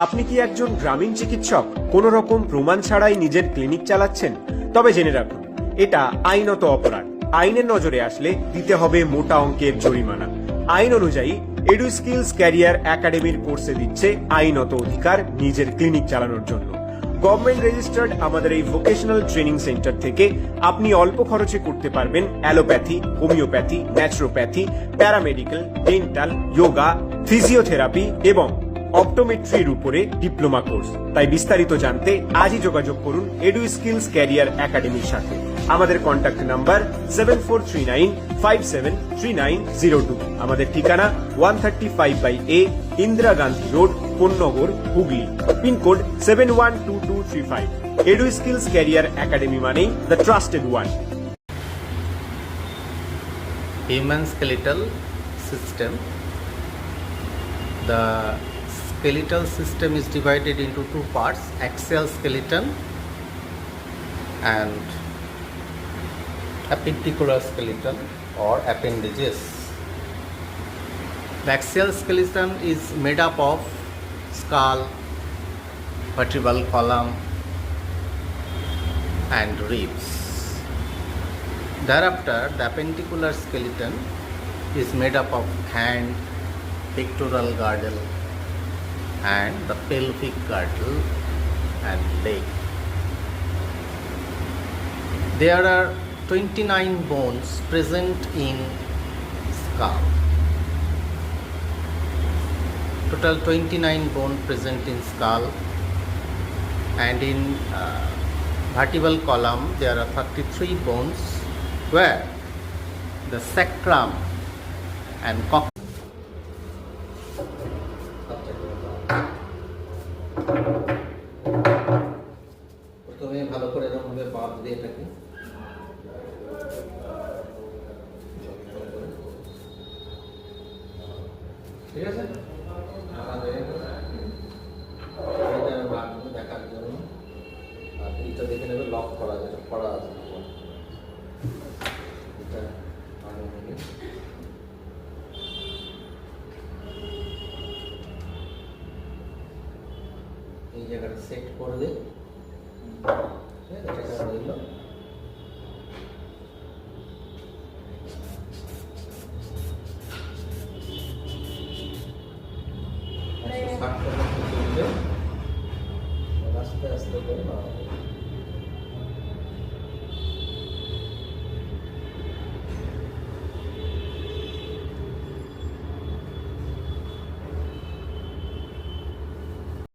আপনি কি একজন গ্রামীণ চিকিৎসক কোন রকম প্রমাণ ছাড়াই নিজের ক্লিনিক চালাচ্ছেন? তবে জেনে রাখুন, এটা আইনত অপরাধ। আইনের নজরে আসলে দিতে হবে মোটা অঙ্কের জরিমানা। আইন অনুযায়ী এডু স্কিলস ক্যারিয়ার একাডেমির কোর্সে দিচ্ছে আইনত অধিকার নিজের ক্লিনিক চালানোর জন্য। গভর্নমেন্ট রেজিস্টার্ড আমাদের এই ভোকেশনাল ট্রেনিং সেন্টার থেকে আপনি অল্প খরচে করতে পারবেন allopathy, homeopathy, naturopathy, paramedical, dental, yoga, physiotherapy এবং অপটোমেট্রির উপরে ডিপ্লোমা কোর্স। তাই বিস্তারিত জানতে আজই যোগাযোগ করুন এডু স্কিলস ক্যারিয়ার একাডেমির সাথে। আমাদের কন্ট্যাক্ট নাম্বার 7439573902। আমাদের ঠিকানা 135/A Indira Gandhi road, Konnagar, Hooghly. Pincode 712235। Edu skills career academy মানেই the trusted one. Human skeletal system. The skeletal system is divided into two parts: axial skeleton and appendicular skeleton or appendages. The axial skeleton is made up of skull, vertebral column and ribs. Thereafter, the appendicular skeleton is made up of hand, pectoral girdle and the pelvic girdle and leg. There are 29 bones present in skull. Total 29 bone present in skull, and in vertebral column there are 33 bones, where the sacrum and প্রথমে ভালো করে এরকম ভাবে বাঁধ দিয়ে থাকে, ঠিক আছে? দেখার জন্য আর এটা দেখে নেবে লক করা, যেটা করা আছে এটা আগে থেকে এই জায়গাটা সেট করে দে। এটা রইল। আস্তে আস্তে করে